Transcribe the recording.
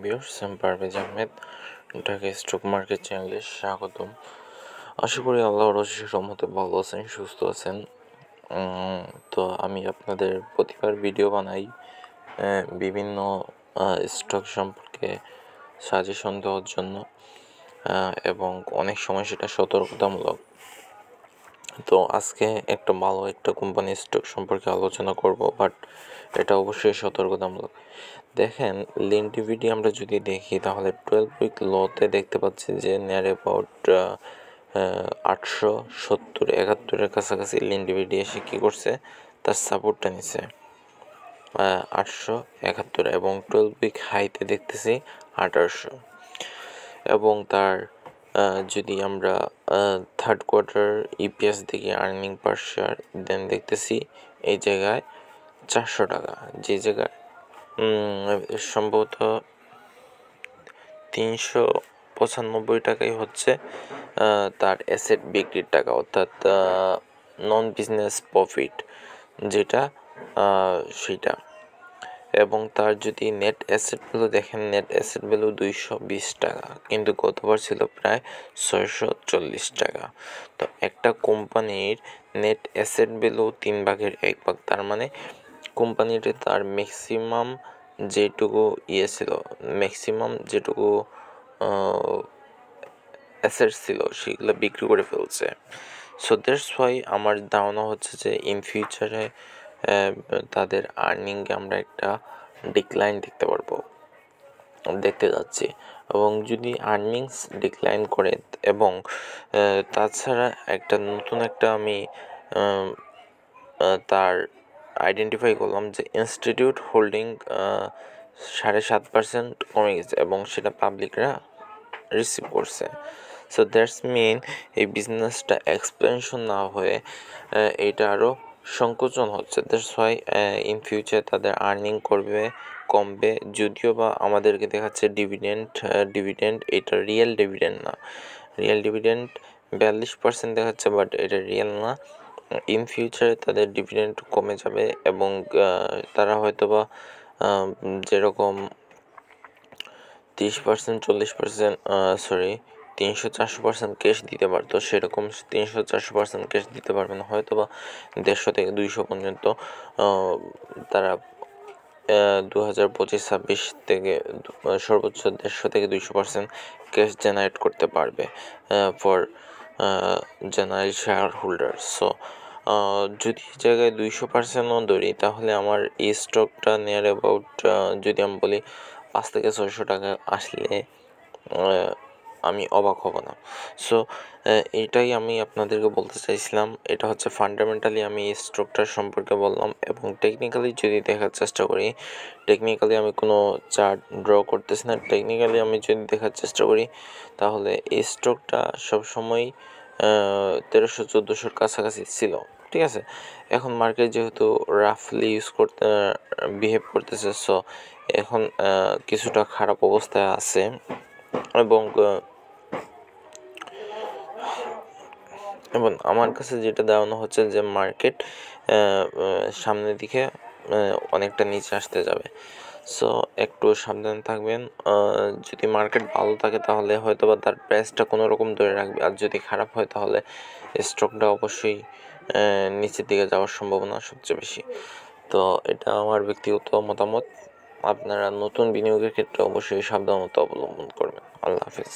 Viewers, আমি Parvez Ahmed, Dhaka stock market চ্যানেলে স্বাগতম। আশা করি আল্লাহর অশেষ রহমতে ভালো আছেন, সুস্থ আছেন। তো আমি আপনাদের প্রতিবার ভিডিও বানাই বিভিন্ন স্টক সম্পর্কে সাজেশন দেওয়ার জন্য, এবং অনেক সময় সেটা সতর্কতামূলক। তো আজকে একটা ভালো একটা কোম্পানির স্টক সম্পর্কে আলোচনা করব, বাট এটা অবশ্যই সতর্কতামূলক। দেখেন, লিনডিভিডি আমরা যদি দেখি তাহলে 12 উইক লোতে দেখতে পাচ্ছি যে নিয়ার অ্যাবাউট 870-71 কাছাকাছি লিনডিভিডি এসে কী করছে, তার সাপোর্টটা নিছে 871, এবং 12 উইক হাইতে দেখতেছি 1800, এবং তার যদি আমরা থার্ড কোয়ার্টার ইপিএস দেখি, আর্নিং পার শেয়ার, দেন দেখতেছি এই জায়গায় 400 টাকা, যে জায়গায় সম্ভবত 395 টাকাই হচ্ছে তার অ্যাসেট বিক্রির টাকা, অর্থাৎ নন বিজনেস প্রফিট যেটা, সেটা। এবং তার যদি নেট অ্যাসেট ভ্যালু দেখেন, নেট অ্যাসেট ভ্যালু 220 টাকা, কিন্তু গতবার ছিল প্রায় 640 টাকা। তো একটা কোম্পানির নেট অ্যাসেট ভ্যালু 3/1, তার মানে কোম্পানিটি তার ম্যাক্সিমাম যেটুকু ছিল, ম্যাক্সিমাম যেটুকু অ্যাসেট ছিল সেগুলো বিক্রি করে ফেলছে। সো দ্যাটস ওয়াই আমার ধারণা হচ্ছে যে ইন ফিউচারে তাদের আর্নিংয়ে আমরা একটা ডিক্লাইন দেখতে যাচ্ছি। এবং যদি আর্নিংস ডিক্লাইন করে, এবং তাছাড়া নতুন একটা আমি তার আইডেন্টিফাই করলাম যে ইনস্টিটিউট হোল্ডিং 7.5% কমে গেছে, এবং সেটা পাবলিকরা রিসিভ করছে। সো দ্যাটস মিন এই বিজনেসটা এক্সপেনশন না হয়ে এটা আরও সংকোচন হচ্ছে। দ্যাটস ওয়াই ইন ফিউচার তাদের আর্নিং কমবে, যদিও বা আমাদেরকে দেখাচ্ছে ডিভিডেন্ড এটা রিয়েল ডিভিডেন্ড না, রিয়েল ডিভিডেন্ড 42% দেখাচ্ছে, বাট এটা রিয়েল না। ইন ফিউচারে তাদের ডিভিডেন্ড কমে যাবে, এবং তারা হয়তো বা যেরকম 30%, 40%, 300-400% ক্যাশ দিতে পারতো, সেরকম 300-400% ক্যাশ দিতে পারবে না, হয়তো বা 150 থেকে 200 পর্যন্ত তারা 2025-26 থেকে সর্বোচ্চ 150 থেকে 200% ক্যাশ জেনারেট করতে পারবে for general share holder. So যদি জায়গায় 200%ও ধরি, তাহলে আমার এই স্টকটা নিয়ার অ্যাবাউট, যদি আমি বলি 5 থেকে 600 টাকা আসলে আমি অবাক হব না। সো এটাই আমি আপনাদেরকে বলতে চাইছিলাম। এটা হচ্ছে ফান্ডামেন্টালি আমি এই স্টকটার সম্পর্কে বললাম, এবং টেকনিক্যালি যদি দেখার চেষ্টা করি, টেকনিক্যালি আমি কোনো চার্ট ড্র করতেছি না, টেকনিক্যালি আমি যদি দেখার চেষ্টা করি তাহলে এই স্টকটা সবসময়ই 1300-1400 কাছাকাছি ছিল, ঠিক আছে। এখন মার্কেট যেহেতু রাফলি বিহেভ করতেছে, সো এখন কিছুটা খারাপ অবস্থায় আছে, এবং আমার কাছে যেটা ধারণা হচ্ছে যে মার্কেট সামনের দিকে অনেকটা নিচে আসতে যাবে। সো একটু সাবধানে থাকবেন। যদি মার্কেট ভালো থাকে তাহলে হয়তো বা তার প্রাইসটা কোনো রকম ধরে রাখবে, আর যদি খারাপ হয় তাহলে স্টকটা অবশ্যই নিচের দিকে যাওয়ার সম্ভাবনা সবচেয়ে বেশি। তো এটা আমার ব্যক্তিগত মতামত। আপনারা নতুন বিনিয়োগের ক্ষেত্রে অবশ্যই সাবধানতা অবলম্বন করবেন। আল্লাহ হাফিজ।